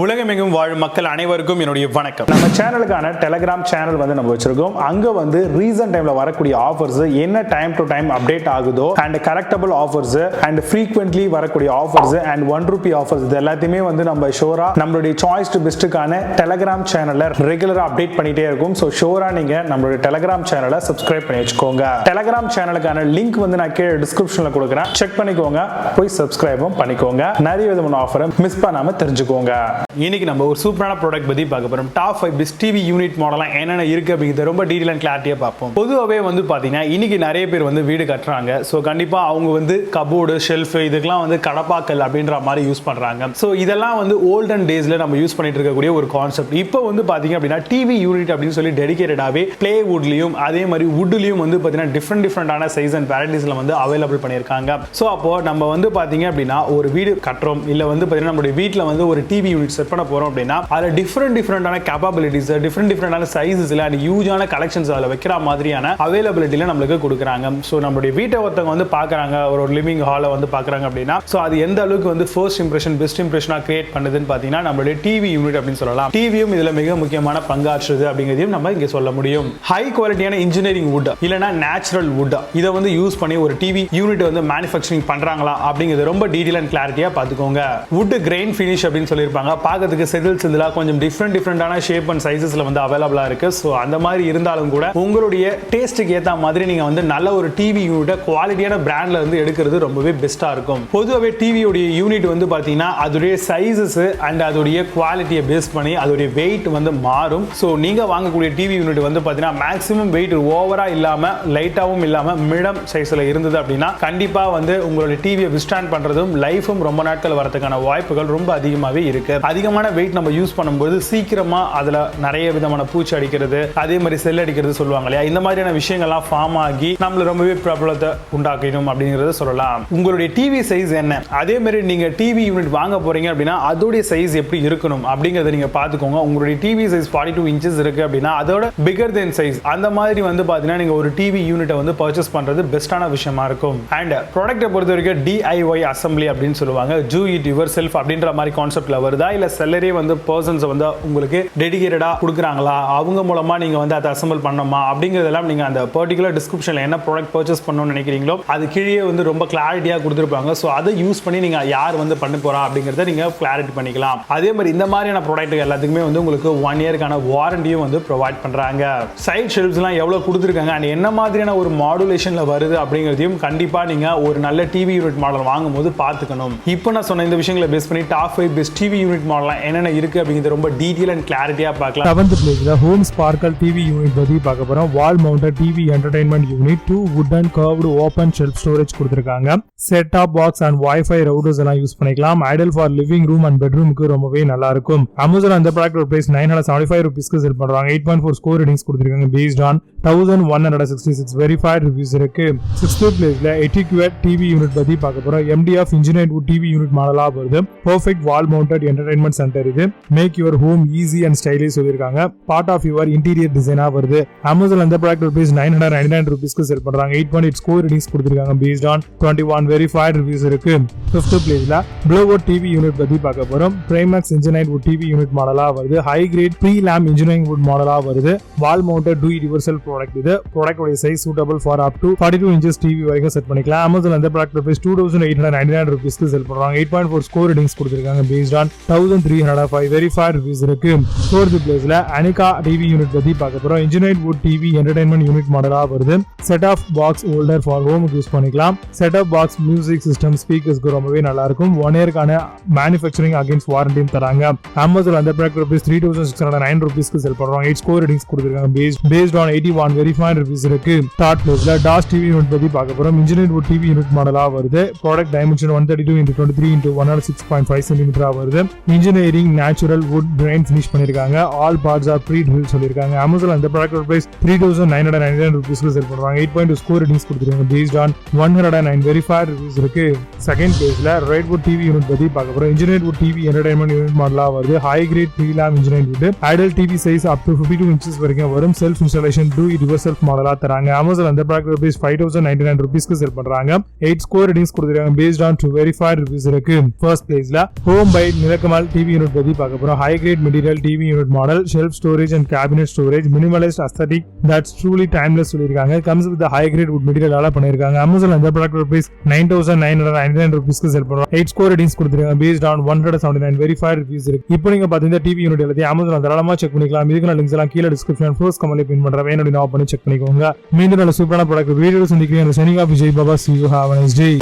உலகமெங்கும் வாழும் மக்கள் அனைவருக்கும் என்னுடைய வணக்கம். நம்ம சேனலுக்கான டெலிகிராம் சேனல் நம்ம வச்சிருக்கோம். அங்க ரீசன்ட் டைம்ல வரக்கூடிய ஆஃபர்ஸ் என்ன டைம் டு டைம் அப்டேட் ஆகுதோ and correctable offers and frequently வரக்கூடிய ஆஃபர்ஸ் அண்ட் ₹1 ஆஃபர்ஸ் இது எல்லாத்தையுமே நம்ம ஷோரா நம்மளுடைய சாய்ஸ் டு பெஸ்ட்டுக்கான டெலிகிராம் சேனல்ல ரெகுலரா அப்டேட் பண்ணிட்டே இருக்கும். ஸோ ஷோரா நீங்க நம்மளுடைய டெலிகிராம் சேனலை சப்ஸ்கிரைப் பண்ணி வச்சுக்கோங்க. டெலிகிராம் சேனலுக்கான லிங்க் நான் கீழே டிஸ்கிரிப்ஷன்ல கொடுக்குறேன், செக் பண்ணிக்கோங்க, போய் சப்ஸ்கிரைபும் பண்ணிக்கோங்க. நிறைய விதமான ஆஃபரை மிஸ் பண்ணாம தெரிஞ்சுக்கோங்க. இன்னைக்கு நம்ம ஒரு சூப்பரான ப்ராடக்ட் பத்தி பார்க்க போறோம். டாப் 5 பெஸ்ட் டிவி யூனிட் மாடலாம் என்னென்ன இருக்கு அப்படிங்கறத ரொம்ப டீடைல் அண்ட் கிளாரிட்டியா பார்ப்போம். பொதுவாகவே பாத்தீங்கன்னா இன்னைக்கு நிறைய பேர் வீடு கட்டுறாங்க. ஸோ கண்டிப்பா அவங்க கபோர்டு, ஷெல்ஃப் இதுக்கெல்லாம் கடப்பாக்கல் அப்படின்ற மாதிரி யூஸ் பண்றாங்க. ஸோ இதெல்லாம் ஓல்டன் டேஸ்ல நம்ம யூஸ் பண்ணிட்டு இருக்கக்கூடிய ஒரு கான்செப்ட். இப்போ பாத்தீங்க அப்படின்னா டிவி யூனிட் அப்படின்னு சொல்லி டெடிகேட்டடாவே பிளேவுட்லயும் அதே மாதிரி வுட்லயும் பாத்தீங்கன்னா டிஃப்ரெண்டான சைஸ் அண்ட் வெரைட்டிஸ்ல அவைலபிள் பண்ணியிருக்காங்க. ஸோ அப்போ நம்ம பாத்தீங்க அப்படின்னா ஒரு வீடு கட்டுறோம் இல்ல பாத்தீங்கன்னா நம்மளுடைய வீட்டில் ஒரு டிவி யூனிட் செட் பண்ண போறோம் அப்படின்னா அதுல டிஃப்ரெண்டான கேப்பபிலிட்டிஸ், டிஃப்ரெண்டான சைஸஸ்ல அண்ட் ஹியூஜான கலெக்ஷன்ஸ் அதுல வைக்கிற மாதிரியான அவைலபிலிட்டில நம்மளுக்கு கொடுக்குறாங்க. ஸோ நம்மளுடைய வீட்டை ஒருத்தவங்க பாக்குறாங்க, ஒரு லிவிங் ஹாலை பாக்குறாங்க அப்படின்னா ஸோ அது எந்த அளவுக்கு ஃபர்ஸ்ட் இம்ப்ரெஷன் பெஸ்ட் இம்ப்ரெஷனா கிரியேட் பண்ணுதுன்னு பாத்தீங்கன்னா நம்மளுடைய டிவி யூனிட் அப்படின்னு சொல்லலாம். டிவியும் இதுல மிக முக்கியமான பங்காற்றுது அப்படிங்கிறதையும் நம்ம இங்க சொல்ல முடியும். ஹை குவாலிட்டியான இன்ஜினியரிங் வுட் இல்லனா நேச்சுரல் வுட் இதை யூஸ் பண்ணி ஒரு டிவி யூனிட் மேனுஃபேக்சரிங் பண்றாங்களா அப்படிங்கிறது ரொம்ப டீடைல் அண்ட் கிளாரிட்டியா பாத்துக்கோங்க. வுட் கிரெயின் ஃபினிஷ் அப்படின்னு சொல்லியிருப்பாங்க. பார்க்கிறதுக்கு செதில்ஸ் இதெல்லாம் கொஞ்சம் டிஃப்ரெண்டான ஷேப் அண்ட் சைஸஸ்ல அவைலபிளா இருக்கு. ஸோ அந்த மாதிரி இருந்தாலும் கூட உங்களுடைய டேஸ்ட்டுக்கு ஏற்ற மாதிரி நீங்க நல்ல ஒரு டிவி யூனிட்டை குவாலிட்டியான பிராண்ட்ல எடுக்கிறது ரொம்பவே பெஸ்டா இருக்கும். பொதுவாகவே டிவியோட யூனிட் பாத்தீங்கன்னா அதோடைய சைஸஸ் அண்ட் அதோடைய குவாலிட்டியை பேஸ் பண்ணி அதோடைய வெயிட் மாறும். ஸோ நீங்க வாங்கக்கூடிய டிவி யூனிட் பாத்தீங்கன்னா மேக்ஸிமம் வெயிட் ஓவரா இல்லாம லைட்டாவும் இல்லாம மிடம் சைஸ்ல இருந்தது அப்படின்னா கண்டிப்பா உங்களுடைய டிவியை விஸ்டாண்ட் பண்றதும் லைஃபும் ரொம்ப நாட்கள் வரதுக்கான வாய்ப்புகள் ரொம்ப அதிகமாகவே இருக்கு. அதிகமான வெயிட் நம்ம யூஸ் பண்ணும்போது சீக்கிரமா அதுல நிறைய விதமான பூச்சி அடிக்கிறது, அதே மாதிரி செல் அடிக்கிறது சொல்லுவாங்க இல்லையா, இந்த மாதிரியான விஷயங்கள்லாம் ஃபார்ம் ஆகி நம்மள ரொம்பவே ப்ராப்ளத்தை உண்டாக்கணும் அப்படிங்கறத சொல்லலாம். உங்களுடைய டிவி சைஸ் என்ன, அதே மாதிரி நீங்க டிவி யூனிட் வாங்க போறீங்க அப்படின்னா அதோடைய சைஸ் எப்படி இருக்கணும் அப்படிங்கறத நீங்க பாத்துக்கோங்க. உங்களுடைய டிவி சைஸ் 42 இன்ச்சஸ் இருக்கு அப்படின்னா அதோட பிகர் தென் சைஸ் அந்த மாதிரி பாத்தீங்கன்னா நீங்க ஒரு டிவி யூனிட்டை பர்ச்சேஸ் பண்றது பெஸ்டான விஷயமா இருக்கும். அண்ட் ப்ராடக்ட்டை பொறுத்த வரைக்கும் DIY அசம்பிளி அப்படின்னு சொல்லுவாங்க. டூ இட் யுவர் செல்ஃப் அப்படின்ற மாதிரி கான்செப்ட்ல வருதா இல்ல செல்லரே பர்சன்ஸ் உங்களுக்கு டெடிகேட்டடா கொடுக்குறாங்களா, அவங்க மூலமா நீங்க அதை அசம்பிள் பண்ணணுமா அப்படிங்கறதெல்லாம் நீங்க அந்த பர்டிகுலர் டிஸ்கிரிப்ஷன்ல என்ன ப்ராடக்ட் பர்ச்சேஸ் பண்ணணும்னு நினைக்கிறீங்களோ அது கீழே ரொம்ப கிளாரிட்டியா கொடுத்துருப்பாங்க. ஸோ அதை யூஸ் பண்ணி நீங்க யார் பண்ண போறா அப்படிங்கறத நீங்க கிளாரிட்டி பண்ணிக்கலாம். அதே மாதிரி இந்த மாதிரியான ப்ராடக்ட் எல்லாத்துக்குமே உங்களுக்கு 1 இயர்க்கான வாரண்டியும் ப்ரொவைட் பண்றாங்க. சைட் ஷெல்ஃப்ஸ் எல்லாம் எவ்வளவு கொடுத்துருக்காங்க அண்ட் என்ன மாதிரியான ஒரு மாடுலேஷன்ல வருது அப்படிங்கறதையும் கண்டிப்பா நீங்க ஒரு நல்ல டிவி யூனிட் மாடல் வாங்கும் போது பாத்துக்கணும். இப்போ நான் சொன்ன இந்த விஷயங்களை பேஸ் பண்ணி டாப் 5 பெஸ்ட் டிவி யூனிட் மாடலாம் என்னென்ன இருக்கு அப்படிங்கிறது ரொம்ப டீடைல் அண்ட் கிளாரிட்டியா பார்க்கலாம். 7th பிளேஸ்ல ஹோம் ஸ்பார்க்கல் டிவி யூனிட் பத்தி பார்க்க போறோம். Wall mounted TV entertainment unit 2 wooden curved open shelf storage கொடுத்திருக்காங்க. Set top box and wifi routers எல்லாம் யூஸ் பண்ணிக்கலாம். Ideal for living room and பெட்ரூமுக்கு ரொம்பவே நல்லா இருக்கும். Amazon அந்த ப்ராடக்ட் பிரைஸ் ₹975 செல் பண்றாங்க. 8.4 ஸ்கோர் ரேட்டிங்ஸ் கொடுத்திருக்காங்க based on 1166 வெரிஃபைட் ரிவ்யூஸ் இருக்கு. 6th பிளேஸ்ல ETIQUETTE டிவி யூனிட் பத்தி பார்க்க போறோம். MDF engineered wood TV unit மாடலா வருது. Perfect wall mounted entertainment center இது. Make your home easy and stylish சொல்லிருக்காங்க. பார்ட் ஆஃப் யுவர் இன்டீரியர் டிசைனா வருது. Amazon அந்த ப்ராடக்ட் பிரைஸ் ₹999 செல் பண்றாங்க. 8.8 ஸ்கோர் ரேட்டிங்ஸ் கொடுத்திருக்காங்க based on 21 வெரிஃபைட் ரிவ்யூஸ் இருக்கு. 5th பிளேஸ்ல BLUEWUD டிவி யூனிட் பத்தி பார்க்க போறோம். பிரைமேக்ஸ் இன்ஜினியர்ட் வுட் டிவி யூனிட் மாடலா வருது. High grade pre lam engineering wood மாடலா வருது. Wall mounted do it yourself product இது. ப்ராடக்ட் உடைய size suitable for up to 42 inches TV வரைக்கும் செட் பண்ணிக்கலாம். Amazon அந்த ப்ராடக்ட் பிரைஸ் ₹2899 செல் பண்றாங்க. 8.4 ஸ்கோர் ரேட்டிங்ஸ் கொடுத்திருக்காங்க based on 1305 வெரிஃபைட் ரிவ்யூஸ் இருக்கு. 4th பிளேஸ்ல Anikaa டிவி யூனிட் பத்தி பார்க்க போறோம். Engineered wood TV entertainment unit மாடலா வருது. Set of box holder for home use பண்ணிக்கலாம். Set of box music system ஸ்பீக்கர்ஸ்க்கு ரொம்பவே நல்லா இருக்கும். 1 இயர்க்கான மேனுஃபேக்சரிங் அகைன்ஸ்ட் வாரண்டியும் தராங்க. Amazon அந்த ப்ராடக்ட் பிரைஸ் ₹3609 செல் பண்றாங்க. 8 ஸ்கோர் ரேட்டிங்ஸ் கொடுத்திருக்காங்க based on 81 வெரிஃபைட் ரிவ்யூஸ் இருக்கு. 3rd பிளேஸ்ல டாஸ் டிவி யூனிட் பத்தி பார்க்க போறோம். இன்ஜினியர்ட் வுட் டிவி யூனிட் மாடலா வருது. ப்ராடக்ட் டைமென்ஷன் 132x23x106.5 சென்டிமீட்டரா வருது. Engineering natural wood grain finish பண்ணிருக்காங்க. All parts are pre drill சொல்லிருக்காங்க. Amazon அந்த ப்ராடக்ட் பிரைஸ் ₹3999 செல் பண்றாங்க. 8.2 ஸ்கோர் ரேட்டிங்ஸ் கொடுத்திருக்காங்க based on 109 வெரிஃபைட் ரிவ்யூஸ் இருக்கு. 2nd பிளேஸ்ல Redwud டிவி யூனிட் பத்தி பார்க்க போறோம். Engineered wood TV entertainment unit மாடலா வருது. High grade pre lam engineered wood. Ideal TV size up to 52 inches வரைக்கும் வரும். Self installation do it yourself மாடலா தராங்க. Amazon அந்த ப்ராடக்ட் பிரைஸ் ₹5099 செல் பண்றாங்க. 8 ஸ்கோர் ரேட்டிங்ஸ் கொடுத்திருக்காங்க based on 2 வெரிஃபைட் ரிவ்யூஸ் இருக்கு. ஃபர்ஸ்ட் பிளேஸ்ல ஹோம் பை நிலக்கமல் டிவி யூனிட் பத்தி பார்க்க போறோம். High grade material TV unit model, shelf storage and cabinet storage, Minimalist aesthetic that's truly timeless சொல்லிருக்காங்க. comes with the high grade wood material ஆல பண்ணிருக்காங்க. Amazon இந்த product rupees 9999 rupeesக்கு செல் பண்றோம். 8 score ratings கொடுத்திருக்காங்க based on 179 verified reviews இருக்கு. இப்போ நீங்க பாத்தீங்கன்னா டிவி யூனிட் எல்லாத்தையும் Amazon தாராளமா செக் பண்ணிக்கலாம். இதுக்கு லிங்க்ஸ் எல்லாம் கீழ டிஸ்கிரிப்ஷன் ஃபர்ஸ்ட் கமெண்ட்ல பின் பண்றேன். வேணும்னா ஆஃப் பண்ணி செக் பண்ணிக்கோங்க. மீண்டும் நல்ல சூப்பரான ப்ராடக்ட் வீடியோ சந்திக்கிறேன். Signing off Vijay Baba, see you, have a nice day.